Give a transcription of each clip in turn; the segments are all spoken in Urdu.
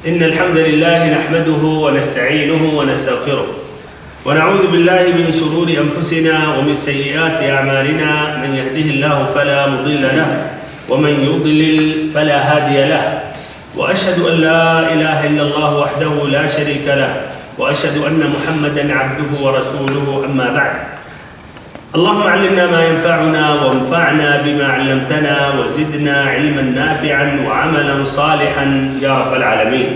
إن الحمد لله نحمده ونستعينه ونستغفره ونعوذ بالله من شرور أنفسنا ومن سيئات أعمالنا. من يهده الله فلا مضل له ومن يضلل فلا هادي له. وأشهد أن لا إله إلا الله وحده لا شريك له وأشهد أن محمدًا عبده ورسوله. أما بعد، اللهم علمنا ما ينفعنا وانفعنا بما علمتنا وزدنا علما نافعا وعملا صالحا يا رب العالمین.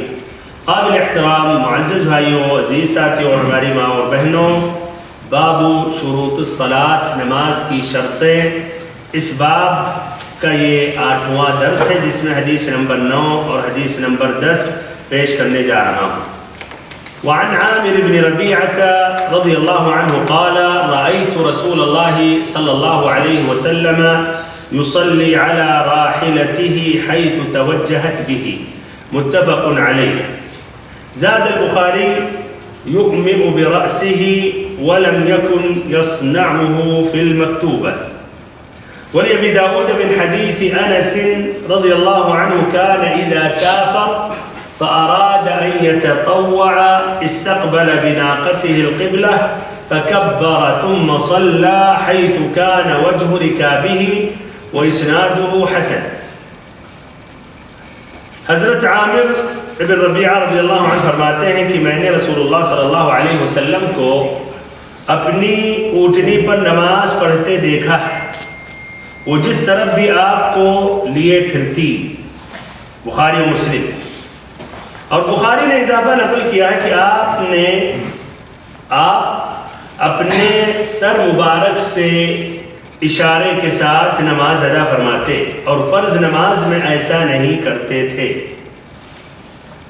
قابل احترام معزز بھائیوں، عزیز ساتھیوں اور ہماری ماں اور بہنوں، باب شروط الصلاۃ، نماز کی شرطیں، اس باب کا یہ 8واں درس ہے جس میں حدیث نمبر 9 اور حدیث نمبر 10 پیش کرنے جا رہا ہوں. وعن عامر بن ربيعة رضي الله عنه قال: رأيت رسول الله صلى الله عليه وسلم يصلي على راحلته حيث توجهت به. متفق عليه. زاد البخاري: يؤمئ برأسه ولم يكن يصنعه في المكتوبة. ولأبي داود من حديث أنس رضي الله عنه كان إذا سافر فأراد أن يتطوع استقبل بناقته القبلة فكبر ثم صلى حيث كان وجه ركابه وإسناده حسن. حضرت عامر ابن ربیعہ رضی اللہ عنہ فرماتے ہیں کہ میں نے رسول اللہ صلی اللہ علیہ وسلم کو اپنی اونٹنی پر نماز پڑھتے دیکھا ہے، وہ جس طرف بھی آپ کو لیے پھرتی. بخاری و مسلم. اور بخاری نے اضافہ نقل کیا ہے کہ آپ اپنے سر مبارک سے اشارے کے ساتھ نماز ادا فرماتے اور فرض نماز میں ایسا نہیں کرتے تھے.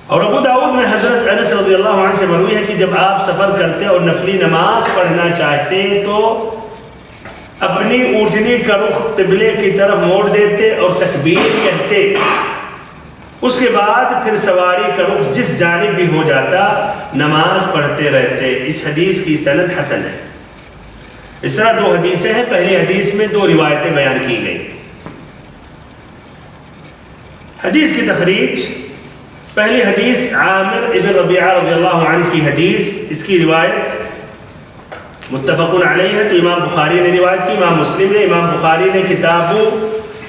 اور ابو داؤد میں حضرت انس رضی اللہ عنہ سے مروی ہے کہ جب آپ سفر کرتے اور نفلی نماز پڑھنا چاہتے تو اپنی اونٹنی کا رخ قبلے کی طرف موڑ دیتے اور تکبیر کہتے، اس کے بعد پھر سواری کا رخ جس جانب بھی ہو جاتا نماز پڑھتے رہتے. اس حدیث کی سند حسن ہے. اس طرح 2 حدیثیں ہیں. پہلی حدیث میں 2 روایتیں بیان کی گئی. حدیث کی تخریج: پہلی حدیث عامر ابن ربیعہ رضی اللہ عنہ کی حدیث، اس کی روایت متفق علیہ ہے تو امام بخاری نے روایت کی، امام مسلم نے. امام بخاری نے کتاب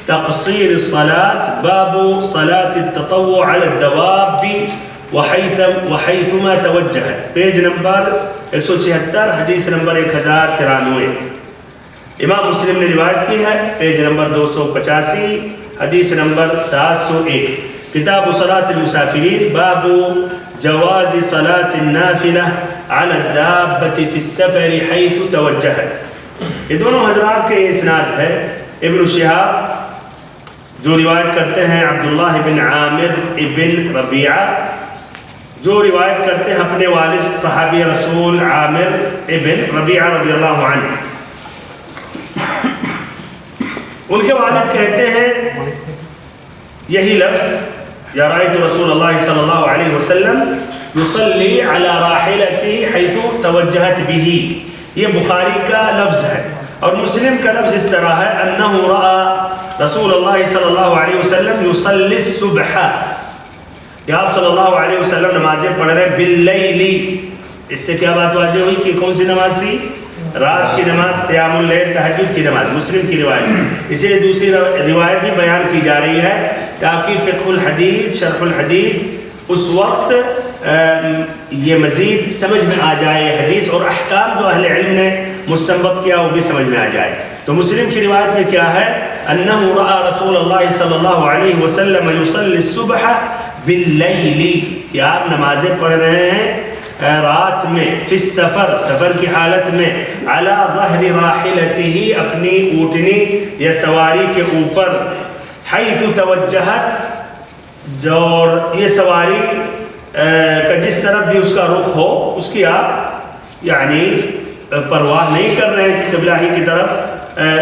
تقصیر الصلاة باب صلاة التطوع على الدواب وحيثما توجهت، پیج نمبر 176، حدیث نمبر 1093. امام مسلم نے روایت کی ہے، پیج نمبر 285، حدیث نمبر 701. کتاب صلاة المسافرین باب جواز صلاة النافلة على الدابة في السفر حيث توجهت. یہ دونوں حضرات کے اسناد ہے. ابن شہاب جو روایت کرتے ہیں عبداللہ بن عامر ابن ربیعہ، جو روایت کرتے ہیں اپنے والد صحابی رسول عامر ابن ربیعہ رضی اللہ عنہ. ان کے والد کہتے ہیں یہی لفظ، یا رأیت رسول اللہ صلی اللہ علیہ وسلم یصلی علی راحلته حیث توجہت به. یہ بخاری کا لفظ ہے. اور مسلم کا لفظ اس طرح ہے انہ رأى رسول اللہ صلی اللہ علیہ وسلم یصلی الصبح، یا آپ صلی اللہ علیہ وسلم نمازیں پڑھ رہے باللیل. اس سے کیا بات واضح ہوئی کہ کون سی نماز تھی؟ رات کی نماز، قیام اللیل، تہجد کی نماز. مسلم کی روایت سے اسی لیے دوسری روایت بھی بیان کی جا رہی ہے تاکہ فقہ الحدیث، شرح الحدیث اس وقت یہ مزید سمجھ میں آ جائے حدیث اور احکام جو اہل علم نے مستنبط کیا وہ بھی سمجھ میں آ جائے. تو مسلم کی روایت میں کیا ہے؟ انہ رأى رسول اللہ صلی اللہ علیہ وسلم یصلی الصبح باللیل، کہ آپ نمازیں پڑھ رہے ہیں رات میں، فی السفر، سفر کی حالت میں، علی ظہر راحلته، اپنی اونٹنی یا سواری کے اوپر، حیث توجہت، جو یہ سواری کا جس طرف بھی اس کا رخ ہو اس کی آپ یعنی پرواہ نہیں کر رہے ہیں کہ قبلہ ہی کی طرف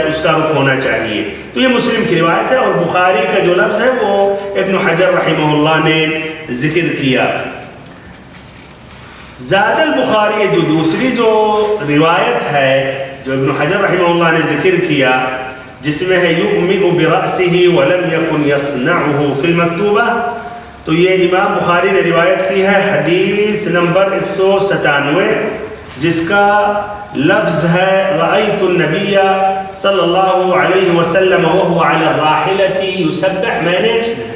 اس کا رخ ہونا چاہیے. تو یہ مسلم کی روایت ہے. اور بخاری کا جو لفظ ہے وہ ابن حجر رحمہ اللہ نے ذکر کیا. زاد البخاری، جو دوسری جو روایت ہے جو ابن حجر رحمہ اللہ نے ذکر کیا، جس میں ہے یؤمئ برأسه ولم يكن يصنعه في المكتوبة، تو یہ امام بخاری نے روایت کی ہے حدیث نمبر 197 جس کا لفظ ہے رأیت النبی صلی اللہ علیہ وسلم وهو علی الراحلۃ یسبح، میں نے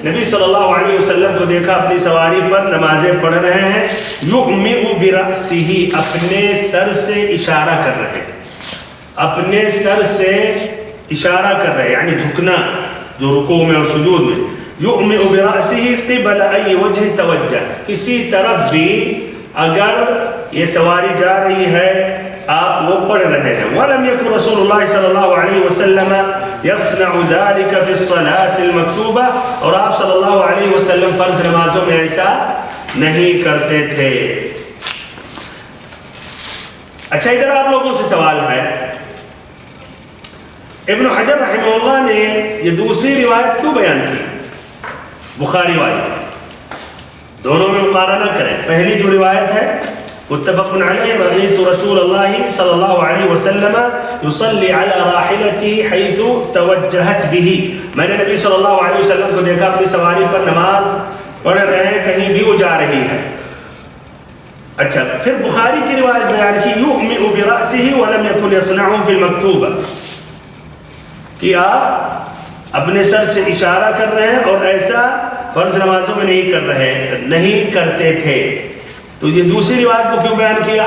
نبی صلی اللہ علیہ وسلم کو دیکھا اپنی سواری پر نمازیں پڑھ رہے ہیں، یغمئ برأسہ، اپنے سر سے اشارہ کر رہے ہیں، اپنے سر سے اشارہ کر رہے ہیں، یعنی جھکنا جو رکوع میں اور سجود میں، یغمئ برأسہ قبل ای وجہ توجہ، کسی طرف بھی اگر یہ سواری جا رہی ہے آپ وہ پڑھ رہے ہیں. وَلَمْ يَكُنْ رسول اللہ صلی اللہ علیہ وسلم يَصْنَعُ ذَلِكَ فِي الصَّلَاةِ الْمَكْتُوبَةِ، اور آپ صلی اللہ علیہ وسلم فرض نمازوں میں ایسا نہیں کرتے تھے. اچھا ادھر آپ لوگوں سے سوال ہے، ابن حجر رحمہ اللہ نے یہ دوسری روایت کیوں بیان کی بخاری والی؟ دونوں میں مقارنہ کریں. پہلی جو روایت ہے متفق علیہ، رأیت رسول اللہ صلی اللہ علیہ وسلم یصلی علی راحلته حیث توجہت به، میں نے نبی صلی اللہ علیہ وسلم کو دیکھا اپنی سواری پر نماز پڑھ رہے ہیں، کہیں بھی وہ جا رہی ہے. اچھا پھر بخاری کی روایت بیان کی یغمئ برأسہ ولم یکن یصنعہ فی المکتوبہ، کہ آپ اپنے سر سے اشارہ کر رہے ہیں اور ایسا فرض نمازوں میں نہیں کر رہے، نہیں کرتے تھے. تو یہ دوسری روایت کو کیوں بیان کیا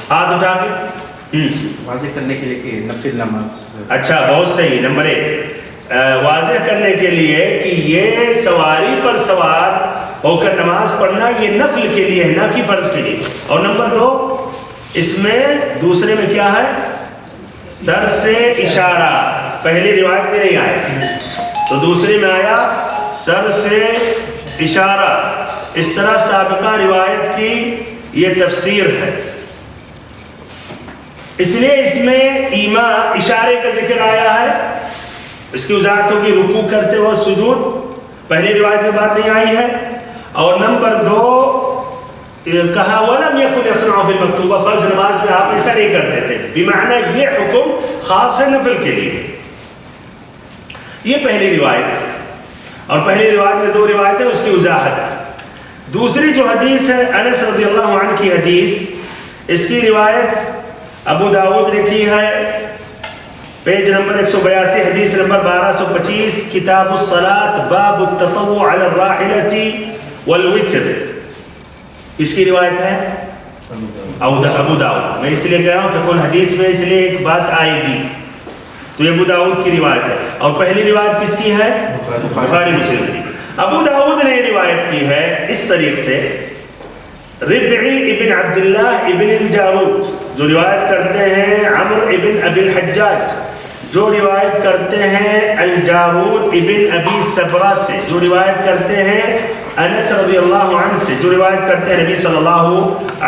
ہاتھ اٹھا کے؟ واضح کرنے کے لیے کہ نفل نماز. اچھا بہت صحیح. نمبر 1 واضح کرنے کے لیے کہ یہ سواری پر سوار ہو کر نماز پڑھنا یہ نفل کے لیے ہے، نہ کہ فرض کے لیے. اور نمبر 2 اس میں دوسرے میں کیا ہے؟ سر سے اشارہ. پہلی روایت میں نہیں آیا تو دوسرے میں آیا سر سے اشارہ. اس طرح سابقہ روایت کی یہ تفسیر ہے، اس لیے اس میں ایما اشارے کا ذکر آیا ہے. اس کی وضاحت ہوگی رکوع کرتے ہوئے سجود، پہلی روایت میں بات نہیں آئی ہے. اور نمبر 2 کہا وَلَمْ يَكُنْ يَصْنَعُ فِي الْمَكْتُوبَةِ، فرض نماز میں آپ ایسا نہیں کرتے تھے، بمعنی یہ حکم خاص ہے نفل کے لیے. یہ پہلی روایت، اور پہلی روایت میں 2 روایتیں اس کی وضاحت. دوسری جو حدیث ہے انس رضی اللہ عنہ کی حدیث، اس کی روایت ابو داؤد نے کی ہے، پیج نمبر 182، حدیث نمبر 1225، کتاب الصلاة باب التطوع علی الراحلة والوتر. اس کی روایت ہے ابو داؤد. میں اس لیے کہہ رہا ہوں فقہ الحدیث میں اس لیے ایک بات آئے گی، تو یہ ابو داؤد کی روایت ہے. اور پہلی روایت کس کی ہے؟ بخاری مسلم کی. ابو داؤد نے روایت کی ہے اس طریق سے، ربعی ابن عبداللہ ابن الجارود جو روایت کرتے ہیں، عمر ابن ابی الحجاج جو روایت کرتے ہیں، الجارود ابن ابی صبرہ سے جو روایت کرتے ہیں، انس رضی اللہ عنہ سے جو روایت کرتے ہیں نبی صلی اللہ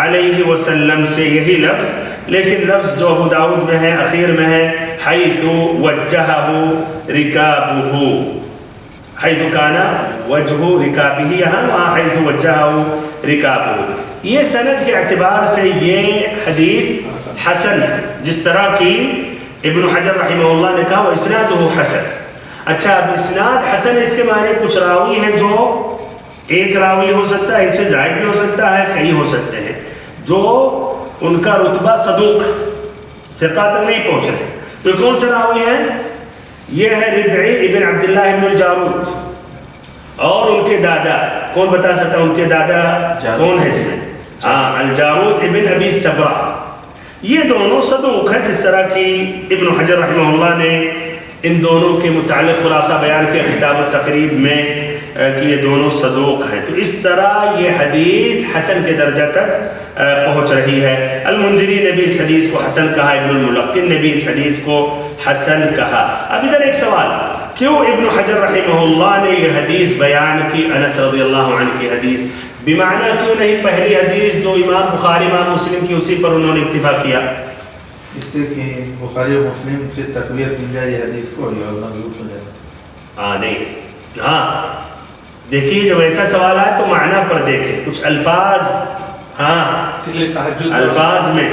علیہ وسلم سے. یہی لفظ، لیکن لفظ جو ابو داؤد میں ہے اخیر میں ہے حیث وجہہ رکابہ، حیث کانا وجہ رکابہ، یہاں وہاں حیث وجہہ رکابہ. یہ سند کے اعتبار سے یہ حدیث حسن، جس طرح کی ابن حجر رحمہ اللہ نے کہا وہ اسنادہ حسن. اچھا اب اسناد حسن اس کے معنی کچھ راوی ہیں جو ایک راوی ہو سکتا ہے، ایک سے زائد بھی ہو سکتا ہے، کئی ہو سکتے ہیں جو ان کا رتبہ صدوق ثقہ تک نہیں پہنچ رہے. تو کون سے راوی ہیں؟ یہ ہے ربعی ابن عبداللہ ابن الجارود اور ان کے دادا. کون بتا سکتا ہے ان کے دادا کون ہے اس میں؟ الجارود ابن ابی صبرہ. یہ دونوں صدوق ہیں، جس طرح کی ابن حجر رحمہ اللہ نے ان دونوں کے متعلق خلاصہ بیان کیا کتاب التقریب میں کہ یہ دونوں صدوق ہیں. تو اس طرح یہ حدیث حسن کے درجہ تک پہنچ رہی ہے. المنذری نے بھی اس حدیث کو حسن کہا، ابن الملقن نے بھی اس حدیث کو حسن کہا. اب ادھر ایک سوال، کیوں ابن حجر رحمہ اللہ نے یہ حدیث بیان کی انس رضی اللہ عنہ کی حدیث، بمعنی کیوں نہیں پہلی حدیث جو امام بخاری امام مسلم کی اسی پر انہوں نے اکتفا کیا؟ اس سے کہ بخاری و مسلم سے تقویت مل جائے یہ حدیث کو، یہ مغلوط ہو جائے. نہیں، دیکھیے جب ایسا سوال آئے تو معنی پر دیکھیں، کچھ الفاظ الفاظ میں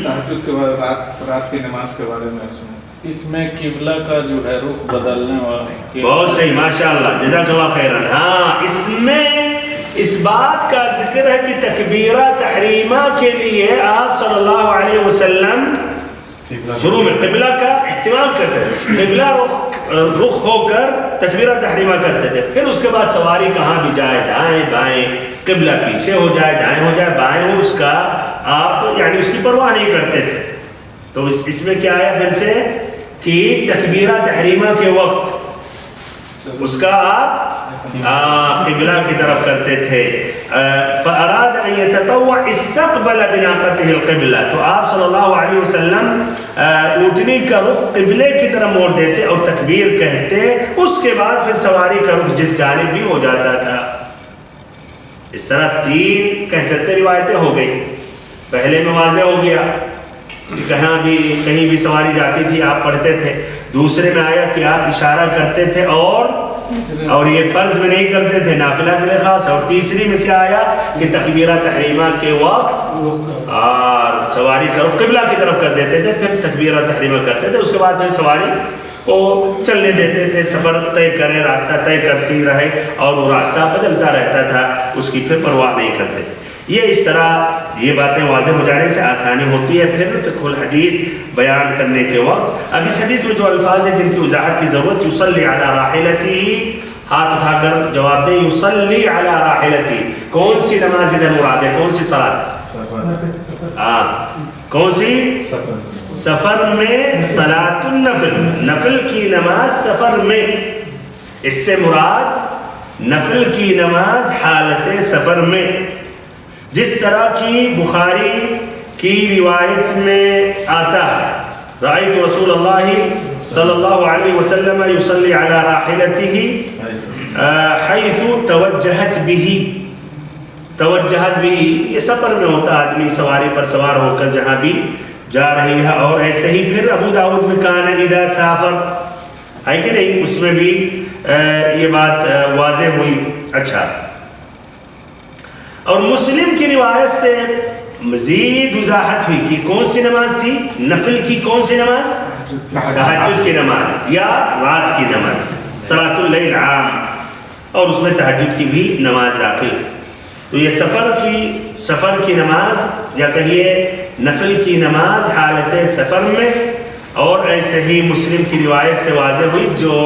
تہجد کے بعد رات کی نماز کے بارے میں اس میں قبلہ کا جو ہے رخ بدلنے والا. بہت صحیح، ماشاء اللہ، جزاک اللہ خیرن. اس میں اس بات کا ذکر ہے کہ تکبیرہ تحریمہ کے لیے آپ صلی اللہ علیہ وسلم شروع میں قبلہ کا اہتمام کرتے تھے، قبلہ رخ ہو کر تکبیرہ تحریمہ کرتے تھے. پھر اس کے بعد سواری کہاں بھی جائے، دائیں بائیں، قبلہ پیچھے ہو جائے، دائیں ہو جائے، بائیں ہو، اس کا آپ یعنی اس کی پرواہ نہیں کرتے تھے. تو اس میں کیا ہے پھر سے کہ تکبیرہ تحریمہ کے وقت اس کا آپ قبلہ کی طرف کرتے تھے. فاراد ان يتطوع استقبل بناقته القبلہ، تو آپ صلی اللہ علیہ وسلم اونٹنی کا رخ قبلے کی طرف موڑ دیتے اور تکبیر کہتے، اس کے بعد پھر سواری کا رخ جس جانب بھی ہو جاتا تھا. اس طرح 3 کہہ سکتے روایتیں ہو گئی. پہلے میں واضح ہو گیا کہیں بھی سواری جاتی تھی آپ پڑھتے تھے. دوسرے میں آیا کہ آپ اشارہ کرتے تھے اور یہ فرض میں نہیں کرتے تھے، نافلہ کے لیے خاص. اور تیسری میں کیا آیا کہ تکبیرہ تحریمہ کے وقت اور سواری کا رخ قبلہ کی طرف کر دیتے تھے، پھر تکبیرہ تحریمہ کرتے تھے. اس کے بعد پھر سواری کو چلنے دیتے تھے، سفر طے کرے، راستہ طے کرتی رہے اور وہ راستہ بدلتا رہتا تھا، اس کی پھر پرواہ نہیں کرتے تھے. یہ اس طرح یہ باتیں واضح ہو جانے سے آسانی ہوتی ہے پھر فقہ الحدیث بیان کرنے کے وقت. اب اس حدیث میں جو الفاظ ہیں جن کی وضاحت کی ضرورت، یصلی علی راحلتہ، ہاتھ اٹھا کر جواب دیں. یصلی علی راحلتہ، کون سی نماز ادھر مراد ہے؟ کون سی صلاۃ؟ کون سی؟ سفر میں صلاۃ النفل، نفل کی نماز سفر میں. اس سے مراد نفل کی نماز حالت سفر میں، جس طرح کی بخاری کی روایت میں آتا ہے، رأیت رسول اللہ صلی اللہ علیہ وسلم یصلی علی راحلتہ حیث توجہت بہ. توجہت بہ یہ سفر میں ہوتا، آدمی سواری پر سوار ہو کر جہاں بھی جا رہی ہے. اور ایسے ہی پھر ابو داؤد میں کان اذا سافر ہے کہ نہیں، اس میں بھی یہ بات واضح ہوئی. اچھا، اور مسلم کی روایت سے مزید وضاحت ہوئی کہ کون سی نماز تھی؟ نفل کی کون سی نماز؟ تہجد کی نماز یا رات کی نماز، صلاۃ اللیل عام، اور اس میں تہجد کی بھی نماز داخل ہے. تو یہ سفر کی نماز یا کہیے نفل کی نماز حالت سفر میں. اور ایسے ہی مسلم کی روایت سے واضح ہوئی جو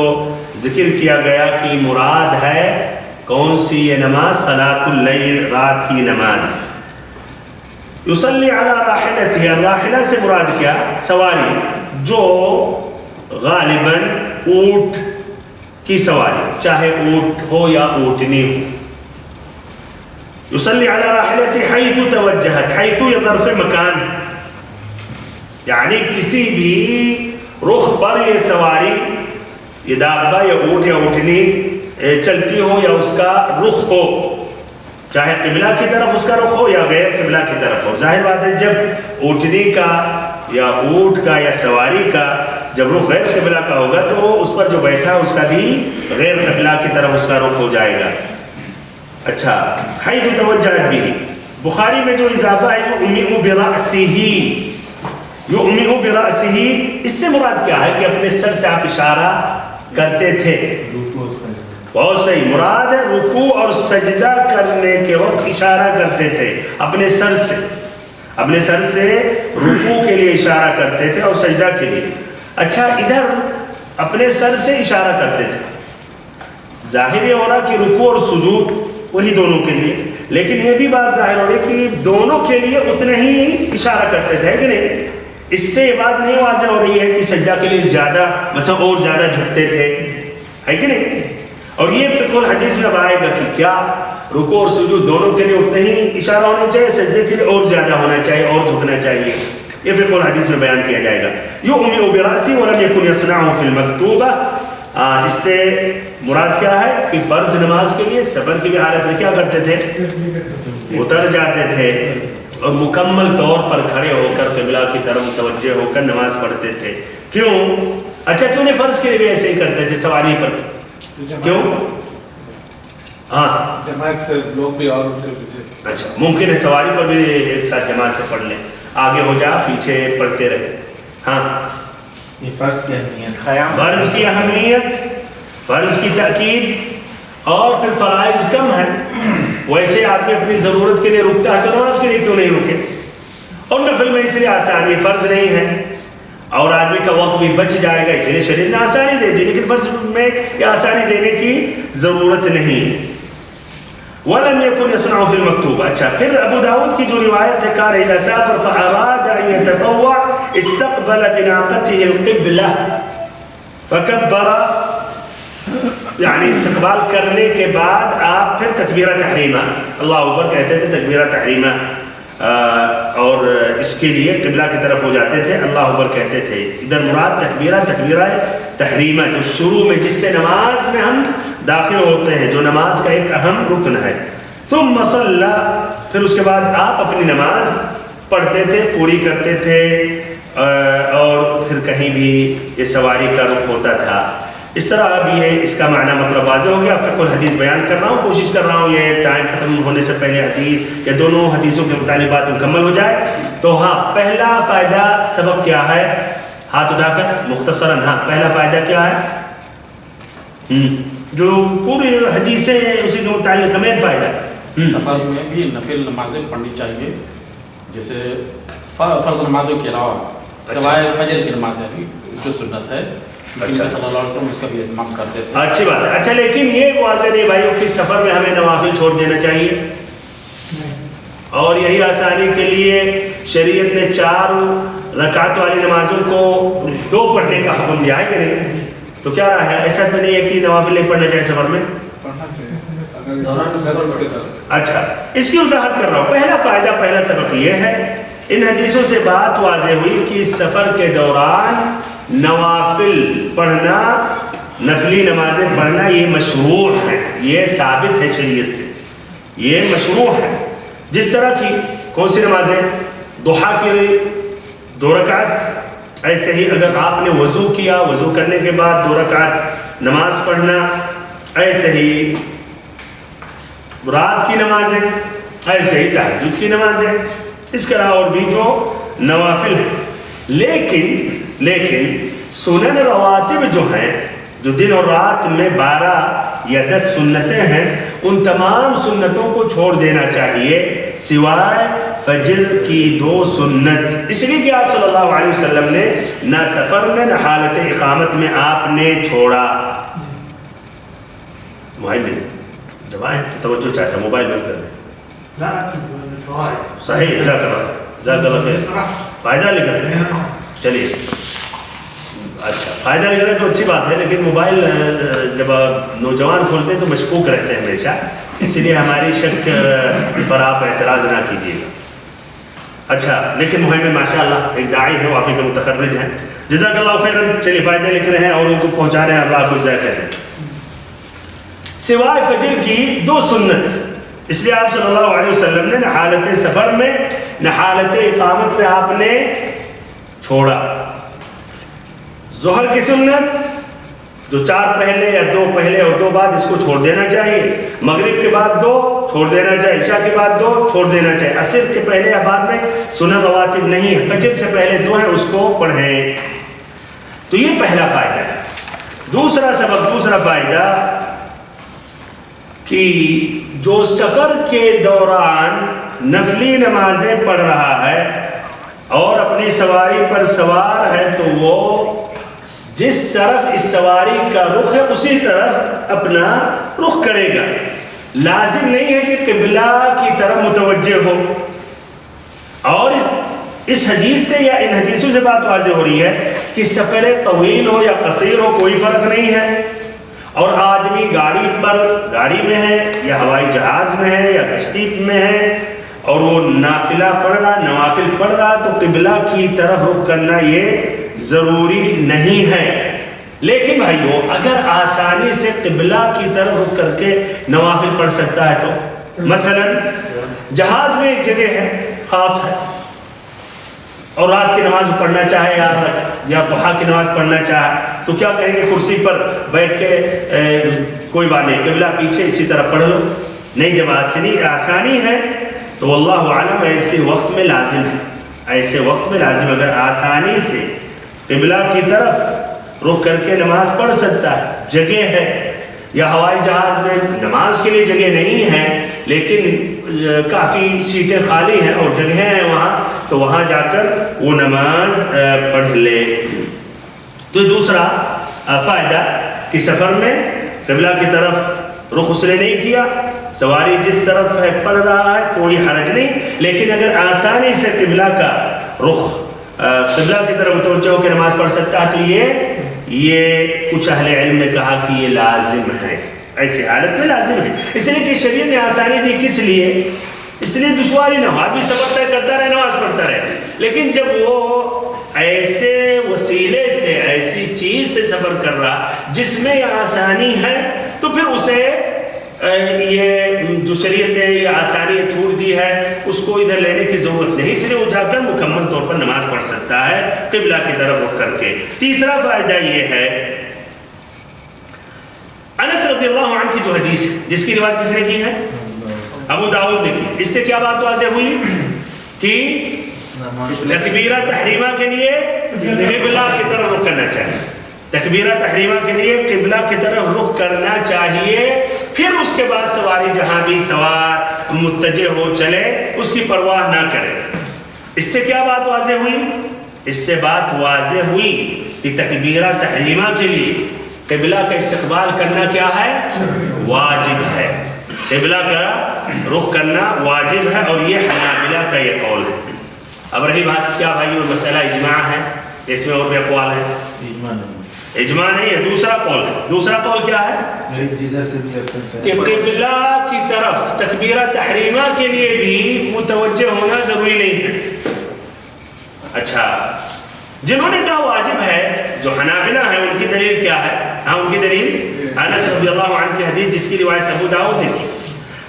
ذکر کیا گیا کہ مراد ہے کون سی یہ نماز؟ صلاۃ اللیل، رات کی نماز. یصلی علی راحلتہ، راحلہ سے مراد کیا؟ سواری، جو غالباً اونٹ کی سواری، چاہے اونٹ ہو یا اونٹنی ہو. یصلی علی راحلتہ حیث توجہت، حیث یہ ظرف مکان ہے، یعنی کسی بھی رخ پر یہ سواری، یہ دابہ یا اونٹ یا اونٹنی چلتی ہو یا اس کا رخ ہو، چاہے قبلہ کی طرف اس کا رخ ہو یا غیر قبلہ کی طرف ہو. ظاہر بات ہے جب اونٹنی کا یا اونٹ کا یا سواری کا جب رخ غیر قبلہ کا ہوگا تو اس پر جو بیٹھا اس کا بھی غیر قبلہ کی طرف اس کا رخ ہو جائے گا. اچھا، حیث توجہت بہ، بخاری میں جو اضافہ ہے یؤمئ برأسہ، یؤمئ برأسہ، اس سے مراد کیا ہے کہ اپنے سر سے آپ اشارہ کرتے تھے. بہت صحیح، مراد ہے رکوع اور سجدہ کرنے کے وقت اشارہ کرتے تھے اپنے سر سے، اپنے سر سے رکوع کے لیے اشارہ کرتے تھے اور سجدہ کے لیے. اچھا، ادھر اپنے سر سے اشارہ کرتے تھے، ظاہر یہ ہو رہا کہ رکوع اور سجود وہی دونوں کے لیے، لیکن یہ بھی بات ظاہر ہو رہی کہ دونوں کے لیے اتنے ہی اشارہ کرتے تھے کہ نہیں. اس سے یہ بات نہیں واضح ہو رہی ہے کہ سجدہ کے لیے زیادہ مثلا اور زیادہ جھکتے تھے، ہے کہ نہیں. اور یہ فقہ الحدیث میں اب آئے گا کہ کیا رکوع اور سجود دونوں کے لیے اتنے ہی اشارہ ہونا چاہیے، سجدے کے لیے اور زیادہ ہونا چاہیے اور جھکنا چاہیے. یہ فقہ الحدیث میں بیان کیا جائے گا. یؤمئ برأسہ ولم یکن یصنعہ فی المکتوبہ، اس سے مراد کیا ہے کہ فرض نماز کے لیے سفر کی بھی حالت میں کیا کرتے تھے؟ اتر جاتے تھے اور مکمل طور پر کھڑے ہو کر قبلہ کی طرف متوجہ ہو کر نماز پڑھتے تھے. کیوں؟ اچھا، کیوں نہیں فرض کے لیے بھی ایسے ہی کرتے تھے سواری پر؟ کیوں؟ ہاں، جماعت سے لوگ بھی اور ان کے پیچھے. اچھا، ممکن ہے سواری پر بھی ایک ساتھ جماعت سے پڑھ لیں، آگے ہو جا پیچھے پڑھتے رہے. ہاں، یہ فرض کی اہمیت، فرض کی اہمیت، فرض کی تاکید، اور پھر فرائض کم ہے ویسے آدمی اپنی ضرورت کے لیے رکتا ہے تو نماز کے لیے کیوں نہیں رکے؟ اور نفل میں اس لیے آسانی فرض نہیں ہے اور آدمی کا وقت بھی بچ جائے گا، اس لیے شریعت نے آسانی دے دی، لیکن فرض میں یہ آسانی دینے کی ضرورت نہیں۔ وَلَمْ يَكُنْ يَصْنَعُ فِي الْمَكْتُوبَ۔ اچھا، پھر ابو داؤد کی جو روایت ہے كَانَ إِذَا سَافَرَ فَأَرَادَ أَن يَتَطَوَّعَ اسْتَقْبَلَ بِنَاقَتِهِ الْقِبْلَةَ فَكَبَّرَ، یعنی استقبال کرنے کے بعد آپ پھر تکبیرہ تحریمہ اللہ اکبر کہتے تھے، تکبیرہ تحریمہ، اور اس کے لیے قبلہ کی طرف ہو جاتے تھے، اللہ اکبر کہتے تھے۔ ادھر مراد تکبیرہ تحریمہ جو شروع میں جس سے نماز میں ہم داخل ہوتے ہیں، جو نماز کا ایک اہم رکن ہے۔ ثم صلی، پھر اس کے بعد آپ اپنی نماز پڑھتے تھے، پوری کرتے تھے، اور پھر کہیں بھی یہ سواری کا رخ ہوتا تھا۔ اس طرح اب یہ اس کا معنی مطلب واضح ہو گیا۔ فقہ الحدیث بیان کر رہا ہوں، کوشش کر رہا ہوں یہ ٹائم ختم ہونے سے پہلے حدیث یا دونوں حدیثوں کے متعلق بات مکمل ہو جائے۔ تو ہاں، پہلا فائدہ سبب کیا ہے؟ ہاتھ اٹھا کر مختصراً، ہاں پہلا فائدہ کیا ہے؟ جو پوری حدیثیں اسی کے متعلق ہمیں فائدہ۔ سفر میں بھی نفل نمازیں پڑھنی چاہیے، جیسے فرض نمازوں کے علاوہ سوائے فجر کی نمازیں بھی جو سنت ہے، اچھا صلی اللہ علیہ وسلم اس کا بھی اہتمام کرتے تھے۔ اچھی بات ہے۔ اچھا، لیکن یہ واضح نہیں بھائیوں کہ سفر میں ہمیں نوافل چھوڑ دینا چاہیے، اور یہی آسانی کے لیے شریعت نے 4 رکعت والی نمازوں کو 2 پڑھنے کا حکم دیا ہے کہ نہیں؟ تو کیا رہا ہے؟ ایسا تو نہیں ہے کہ نوافل نہیں پڑھنا چاہیے سفر میں؟ اچھا، اس کی وضاحت کر رہا ہوں۔ پہلا فائدہ، پہلا سبق یہ ہے، ان حدیثوں سے بات واضح ہوئی کہ سفر کے دوران نوافل پڑھنا، نفلی نمازیں پڑھنا یہ مشروع ہے، یہ ثابت ہے شریعت سے، یہ مشروع ہے۔ جس طرح کی کون سی نمازیں؟ ضحیٰ کی 2 رکعت، ایسے ہی اگر آپ نے وضو کیا، وضو کرنے کے بعد 2 رکعت نماز پڑھنا، ایسے ہی رات کی نمازیں، ایسے ہی تہجد کی نمازیں، اس کے علاوہ اور بھی جو نوافل ہیں۔ لیکن سنن رواتب جو ہیں، جو دن اور رات میں 12 یا 10 سنتیں ہیں، ان تمام سنتوں کو چھوڑ دینا چاہیے سوائے فجر کی 2 سنت، اس لیے کہ آپ صلی اللہ علیہ وسلم نے نہ سفر میں نہ حالت اقامت میں آپ نے چھوڑا۔ موبائل میں جب آئے تو توجہ چاہتا ہے، موبائل بند کر دیں۔ صحیح، جزاک اللہ خیر، فائدہ لکھ رہے ہیں، چلیے اچھا، فائدہ لکھ رہے ہیں تو اچھی بات ہے، لیکن موبائل جب نوجوان کھولتے ہیں تو مشکوک رہتے ہیں ہمیشہ، اسی لیے ہماری شک پر آپ اعتراض نہ کیجیے گا۔ اچھا، لیکن محمد ماشاءاللہ ایک داعی ہے، وافی کے متخرج ہیں، جزاک اللہ خیر۔ چلیے، فائدے لکھ رہے ہیں اور ان کو پہنچا رہے ہیں، اللہ کو جزا کریں۔ سوائے فجر کی 2 سنت، اس لیے آپ صلی اللہ علیہ وسلم نے نہ حالت سفر میں نہ حالت اقامت میں آپ نے چھوڑا۔ ظہر کی سنت جو 4 پہلے یا 2 پہلے اور 2 بعد، اس کو چھوڑ دینا چاہیے۔ مغرب کے بعد 2 چھوڑ دینا چاہیے، عشاء کے بعد 2 چھوڑ دینا چاہیے۔ عصر کے پہلے یا بعد میں سنن رواتب نہیں ہے، فجر سے پہلے 2 ہیں، اس کو پڑھیں۔ تو یہ پہلا فائدہ ہے۔ دوسرا سبب، دوسرا فائدہ کہ جو سفر کے دوران نفلی نمازیں پڑھ رہا ہے اور اپنی سواری پر سوار ہے، تو وہ جس طرف اس سواری کا رخ ہے اسی طرف اپنا رخ کرے گا۔ لازم نہیں ہے کہ قبلہ کی طرف متوجہ ہو۔ اور اس حدیث سے یا ان حدیثوں سے بات واضح ہو رہی ہے کہ سفر طویل ہو یا قصیر ہو، کوئی فرق نہیں ہے، اور آدمی گاڑی میں ہے یا ہوائی جہاز میں ہے یا کشتی میں ہے، اور وہ نافلہ پڑھ رہا، نوافل پڑھ رہا، تو قبلہ کی طرف رخ کرنا یہ ضروری نہیں ہے۔ لیکن بھائیو، اگر آسانی سے قبلہ کی طرف رخ کر کے نوافل پڑھ سکتا ہے تو، مثلا جہاز میں ایک جگہ ہے خاص ہے، اور رات کی نماز پڑھنا چاہے یا ضحیٰ کی نماز پڑھنا چاہے، تو کیا کہیں گے؟ کرسی پر بیٹھ کے کوئی بات نہیں، قبلہ پیچھے اسی طرح پڑھ لو۔ نہیں، جب آسانی ہے تو واللہ عالم ایسے وقت میں لازم ہے، ایسے وقت میں لازم، اگر آسانی سے قبلہ کی طرف رخ کر کے نماز پڑھ سکتا ہے، جگہ ہے، یا ہوائی جہاز میں نماز کے لیے جگہ نہیں ہے لیکن کافی سیٹیں خالی ہیں اور جگہیں ہیں وہاں، تو وہاں جا کر وہ نماز پڑھ لے۔ تو دوسرا فائدہ کہ سفر میں قبلہ کی طرف رخ اس نے نہیں کیا، سواری جس طرف ہے پڑھ رہا ہے کوئی حرج نہیں، لیکن اگر آسانی سے قبلہ کا رخ قبلہ کی طرف متوجہ ہو کے نماز پڑھ سکتا ہے تو یہ کچھ اہل علم نے کہا کہ یہ لازم ہے، ایسی حالت میں لازم ہے، اس لیے کہ شریعت نے آسانی دی کس لیے؟ اس لیے دشواری نہ ہو، آدمی سفر طے کرتا رہے نماز پڑھتا رہے، لیکن جب وہ ایسے وسیلے سے ایسی چیز سے سفر کر رہا جس میں یہ آسانی ہے تو پھر اسے یہ جو شریعت نے یہ آسانی چھوٹ دی ہے اس کو ادھر لینے کی ضرورت نہیں، اس لیے وہ جا کر مکمل طور پر نماز پڑھ سکتا ہے قبلہ کی طرف رخ کر کے۔ تیسرا فائدہ یہ ہے انس رضی اللہ عنہ کی جو حدیث ہے جس کی روایت کس نے کی ہے؟ ابو داؤد نے کی۔ اس سے کیا بات واضح ہوئی کہ تکبیرہ تحریمہ کے لیے قبلہ کی طرف رخ کرنا چاہیے، تکبیرہ تحریمہ کے لیے قبلہ کی طرف رخ کرنا چاہیے، پھر اس کے بعد سواری جہاں بھی سوار متجہ ہو چلے اس کی پرواہ نہ کرے۔ اس سے کیا بات واضح ہوئی؟ اس سے بات واضح ہوئی کہ تکبیرہ تحریمہ کے لیے قبلہ کا استقبال کرنا کیا ہے؟ واجب ہے، قبلہ کا رخ کرنا واجب ہے، اور یہ حنابلہ کا یہ قول ہے۔ اب رہی بات کیا بھائیو مسئلہ اجماع ہے، اس میں اور بھی اقوال ہیں؟ اجماع نہیں ہے، دوسرا قول ہے۔ دوسرا قول کیا ہے؟ کہ قبلہ کی طرف تکبیرہ تحریمہ کے لیے بھی متوجہ ہونا ضروری نہیں ہے۔ اچھا، جنہوں نے کہا واجب ہے جو حنابلہ ہیں ان کی دلیل کیا ہے؟ ہاں ان کی دلیل انس رضی اللہ عنہ کی حدیث جس کی روایت ابو داؤد نے کی۔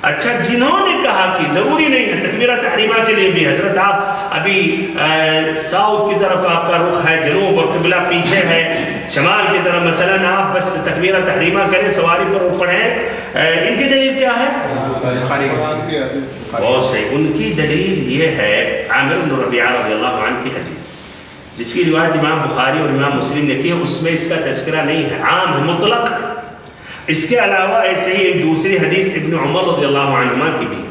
اچھا، جنہوں نے کہا کہ ضروری نہیں ہے تکبیرہ تحریمہ کے لیے بھی، حضرت آپ ابھی ساؤتھ کی طرف آپ کا رخ ہے، جنوب اور قبلہ پیچھے ہے، شمال کی طرف مثلاً آپ بس تکبیرہ تحریمہ کریں سواری پر پڑھیں، ان کی دلیل کیا ہے؟ بہت صحیح، ان کی دلیل یہ ہے عامر بن ربیعہ رضی اللہ عنہ کی حدیث جس کی روایت امام بخاری اور امام مسلم نے کی ہے، اس میں اس کا تذکرہ نہیں ہے، عام ہے، مطلق ہے۔ اس کے علاوہ ایسے ہی ایک دوسری حدیث ابن عمر رضی اللہ عنہما کی بھی،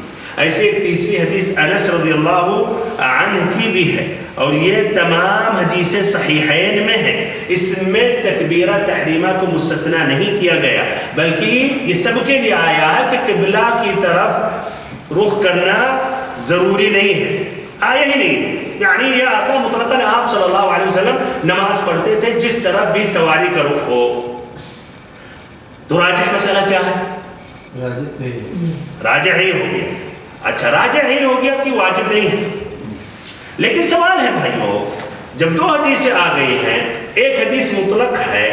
ایسے ایک تیسری حدیث انس رضی اللہ عنہ کی بھی ہے، اور یہ تمام حدیثیں صحیحین میں ہیں۔ اس میں تکبیرہ تحریمہ کو مستثنیٰ نہیں کیا گیا، بلکہ یہ سب کے لیے آیا ہے کہ قبلہ کی طرف رخ کرنا ضروری نہیں ہے، آیا ہی نہیں ہے، یعنی یہ آتا مطلقاً آپ صلی اللہ علیہ وسلم نماز پڑھتے تھے جس طرف بھی سواری کا رخ ہو۔ تو راجح مسئلہ کیا ہے؟ راجح ہی ہو گیا۔ اچھا، راجح ہی ہو گیا کہ واجب نہیں ہے، لیکن سوال ہے بھائیو، جب دو حدیثیں آ گئی ہیں، ایک حدیث مطلق ہے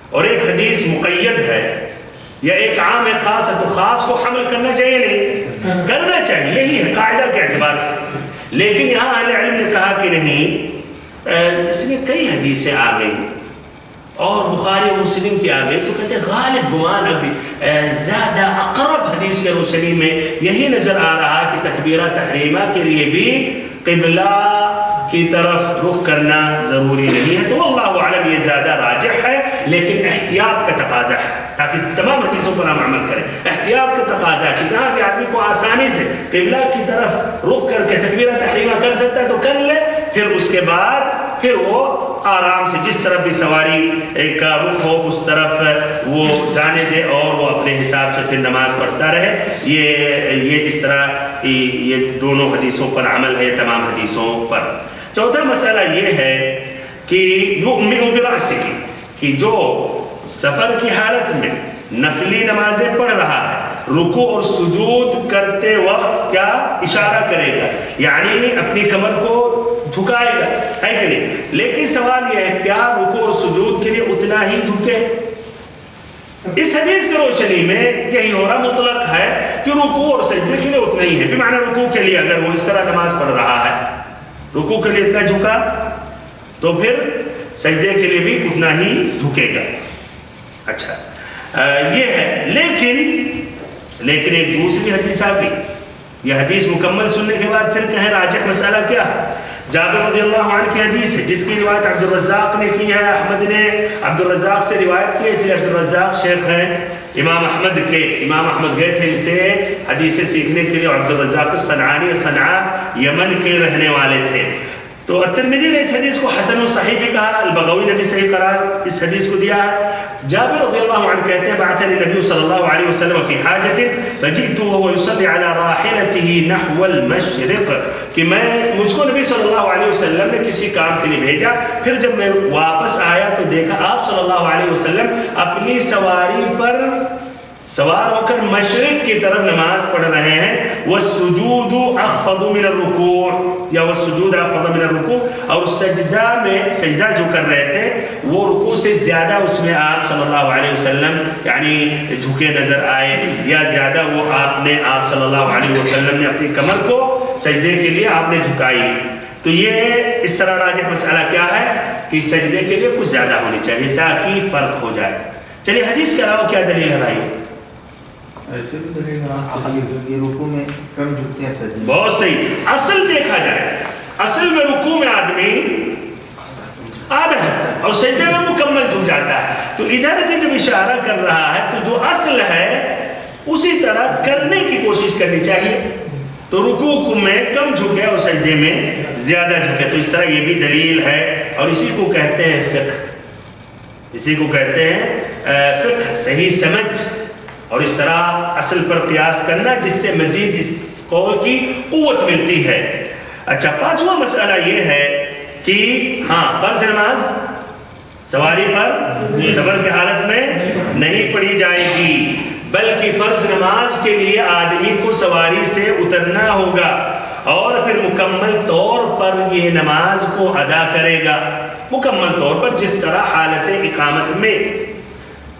اور ایک حدیث مقید ہے، یا ایک عام ہے خاص ہے، تو خاص کو حمل کرنا چاہیے نہیں؟ کرنا چاہیے، یہی ہے قاعدہ کے اعتبار سے، لیکن یہاں اہل علم نے کہا کہ نہیں، اس میں کئی حدیثیں آ گئی اور بخاری و مسلم کی آ گئی، تو کہتے ہیں غالب گمان ابھی زیادہ اقرب حدیث کے روشنی میں یہی نظر آ رہا کہ تکبیرہ تحریمہ کے لیے بھی قبلہ کی طرف رخ کرنا ضروری نہیں ہے۔ تو اللہ اعلم یہ زیادہ راجح ہے، لیکن احتیاط کا تقاضا ہے تاکہ تمام حدیثوں پر ہم عمل کریں۔ احتیاط کا تقاضا ہے کہ جہاں بھی آدمی کو آسانی سے قبلہ کی طرف رخ کر کے تکبیرہ تحریمہ کر سکتا ہے تو کر لے، پھر اس کے بعد پھر وہ آرام سے جس طرف بھی سواری کا رخ ہو اس طرف وہ جانے دے اور وہ اپنے حساب سے پھر نماز پڑھتا رہے۔ یہ اس طرح یہ دونوں حدیثوں پر عمل ہے، تمام حدیثوں پر۔ چوتھا مسئلہ یہ ہے کہ یؤمن برأسہ، کہ جو سفر کی حالت میں نفلی نمازیں پڑھ رہا ہے، رکوع اور سجود کرتے وقت کیا اشارہ کرے گا، یعنی اپنی کمر کو جھکائے گا، ہے کہ نہیں؟ لیکن سوال یہ ہے کیا رکوع اور سجود کے لیے اتنا ہی جھکے؟ اس حدیث کی روشنی میں یہی ہو رہا مطلق ہے کہ رکوع اور سجدے کے لیے اتنا ہی ہے، بمعنی رکوع کے لیے اگر وہ اس طرح نماز پڑھ رہا ہے، رکوع کے لیے اتنا جھکا تو پھر سجدے کے لیے بھی اتنا ہی جھکے گا۔ اچھا، یہ ہے، لیکن ایک دوسری حدیث آ گئی۔ یہ حدیث مکمل سننے کے بعد پھر کہیں راجح مسئلہ کیا ہے؟ جابر رضی اللہ عنہ کی حدیث ہے جس کی روایت عبد الرزاق نے کی ہے، احمد نے عبد الرزاق سے روایت کی ہے، اس لیے عبد الرزاق شیخ ہیں امام احمد کے. امام احمد گئے تھے ان سے حدیثیں سیکھنے کے لیے. عبد الرزاق الصنعانی صنعاء یمن کے رہنے والے تھے. تو الترمذی نے اس حدیث کو حسن و صحیح بھی کہا، البغوی نے بھی صحیح قرار اس حدیث کو دیا ہے. جابر رضی اللہ عنہ کہتے ہیں بعثني النبي صلی اللہ علیہ وسلم في حاجة فجئت وهو يصلي على راحلته نحو المشرق، کہ مجھ کو نبی صلی اللہ علیہ وسلم نے کسی کام کے لیے بھیجا، پھر جب میں واپس آیا تو دیکھا آپ صلی اللہ علیہ وسلم اپنی سواری پر سوار ہو کر مشرق کی طرف نماز پڑھ رہے ہیں. والسجود اخفض من الرکوع، یا والسجود اخفض من الرکوع، اور سجدہ میں سجدہ جو کر رہے تھے وہ رکوع سے زیادہ اس میں آپ صلی اللہ علیہ وسلم یعنی جھکے نظر آئے، یا زیادہ وہ آپ صلی اللہ علیہ وسلم نے اپنی کمر کو سجدے کے لیے آپ نے جھکائی. تو یہ اس طرح راجح مسئلہ کیا ہے کہ سجدے کے لیے کچھ زیادہ ہونی چاہیے تاکہ فرق ہو جائے. چلیے حدیث کے علاوہ کیا دلیل ہے بھائی؟ ایسے بھی دلیل یہ رکوع میں کم جھکتے ہیں سجدے. بہت صحیح. اصل دیکھا جائے اصل میں رکوع میں آدمی آدھا جھکتا ہے اور سجدے میں مکمل جھک جاتا ہے. تو ادھر بھی جب اشارہ کر رہا ہے تو جو اصل ہے اسی طرح کرنے کی کوشش کرنی چاہیے. تو رکوع میں کم جھکے اور سجدے میں زیادہ جھکے. تو اس طرح یہ بھی دلیل ہے اور اسی کو کہتے ہیں فقہ. اسی کو کہتے ہیں فقہ، صحیح سمجھ اور اس طرح اصل پر قیاس کرنا جس سے مزید اس قول کی قوت ملتی ہے. اچھا، پانچواں مسئلہ یہ ہے کہ فرض نماز سواری پر سفر کی حالت میں نہیں پڑھی جائے گی، بلکہ فرض نماز کے لیے آدمی کو سواری سے اترنا ہوگا اور پھر مکمل طور پر یہ نماز کو ادا کرے گا. مکمل طور پر جس طرح حالت اقامت میں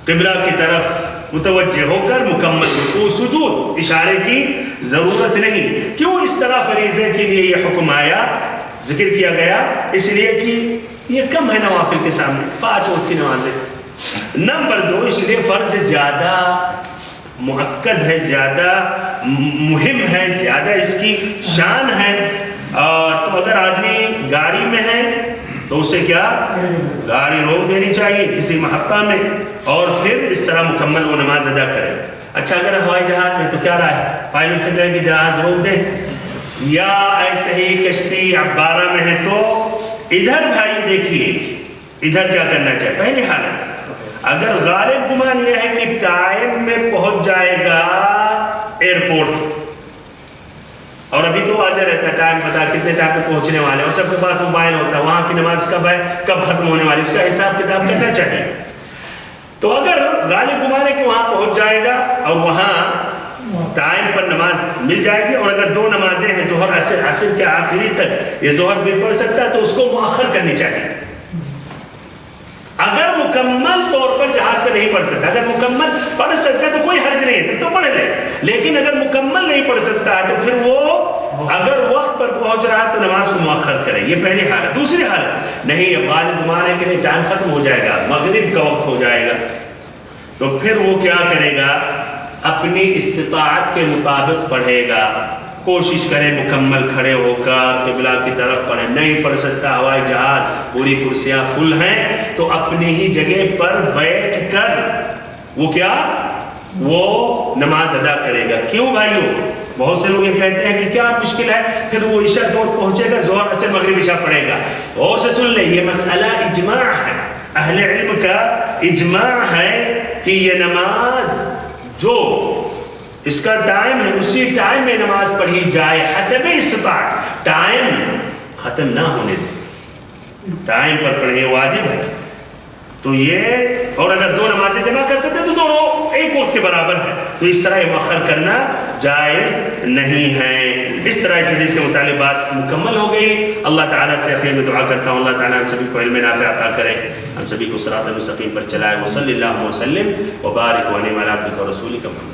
قبلہ کی طرف متوجہ ہو کر مکمل رکوع سجود، اشارے کی ضرورت نہیں. کیوں اس طرح فریضے کے لیے یہ حکم آیا، ذکر کیا گیا؟ اس لیے کہ یہ کم ہے نوافل کے سامنے، 5 وقت کی نمازیں. نمبر 2، اس لیے فرض زیادہ مؤکد ہے، زیادہ مہم ہے، زیادہ اس کی شان ہے. تو اگر آدمی گاڑی میں ہے تو اسے کیا گاڑی روک دینی چاہیے کسی محطہ میں اور پھر اس طرح مکمل وہ نماز ادا کرے. اچھا، اگر ہوائی جہاز میں تو کیا رہا ہے؟ پائلٹ سے کہے کہ جہاز روک دیں، یا ایسے ہی کشتی عبارہ میں ہے تو ادھر بھائی دیکھیے ادھر کیا کرنا چاہیے. پہلی حالت اگر غالب گمان یہ ہے کہ ٹائم میں پہنچ جائے گا ایئرپورٹ، اور ابھی تو واضح رہتا ہے ٹائم پتا کتنے ٹائم پہ پہنچنے والے اور سب کے پاس موبائل ہوتا ہے، وہاں کی نماز کب ہے کب ختم ہونے والی، اس کا حساب کتاب کرنا چاہیے. تو اگر غالب گمان ہے کہ وہاں پہنچ جائے گا اور وہاں ٹائم پر نماز مل جائے گی، اور اگر 2 نمازیں ہیں ظہر عصر کے آخری تک یہ ظہر بھی پڑھ سکتا ہے تو اس کو مؤخر کرنی چاہیے. اگر مکمل طور پر جہاز پہ نہیں پڑھ سکتا، اگر مکمل پڑھ سکتا ہے تو کوئی حرج نہیں ہے تو پڑھ لے، لیکن اگر مکمل نہیں پڑھ سکتا ہے تو پھر وہ اگر وقت پر پہنچ رہا ہے تو نماز کو مؤخر کرے. یہ پہلی حالت. دوسری حالت نہیں، اب غالب گمان ہے کہ نہیں ٹائم ختم ہو جائے گا، مغرب کا وقت ہو جائے گا، تو پھر وہ کیا کرے گا؟ اپنی استطاعت کے مطابق پڑھے گا. کوشش کرے مکمل کھڑے ہو کر قبلہ کی طرف پڑھے. نہیں پڑھ سکتا، ہوائی جہاز پوری کرسیاں فل ہیں، تو اپنی ہی جگہ پر بیٹھ کر وہ کیا وہ نماز ادا کرے گا. کیوں بھائیو؟ بہت سے لوگ یہ کہتے ہیں کہ کیا مشکل ہے، پھر وہ عشاء کو پہنچے گا، ظہر عصر مغرب عشاء پڑھے گا. اور سے سن لیں، یہ مسئلہ اجماع ہے، اہل علم کا اجماع ہے کہ یہ نماز جو اس کا ٹائم ہے اسی ٹائم میں نماز پڑھی جائے حسب استطاعت. ٹائم ختم نہ ہونے دیں، ٹائم پر پڑھے، واجب ہے. تو یہ، اور اگر 2 نمازیں جمع کر سکتے تو دونوں ایک وقت کے برابر ہے، تو اس طرح یہ مؤخر کرنا جائز نہیں ہے. اس طرح اس حدیث کے متعلق بات مکمل ہو گئی. اللہ تعالیٰ سے اخیر میں دعا کرتا ہوں اللہ تعالیٰ ہم سبھی کو علم نافع عطا کرے، ہم سبھی کو صراط مستقیم پر چلائے. وصلی اللہ وسلم وبارک وانعم علی عبدک ورسولک محمد.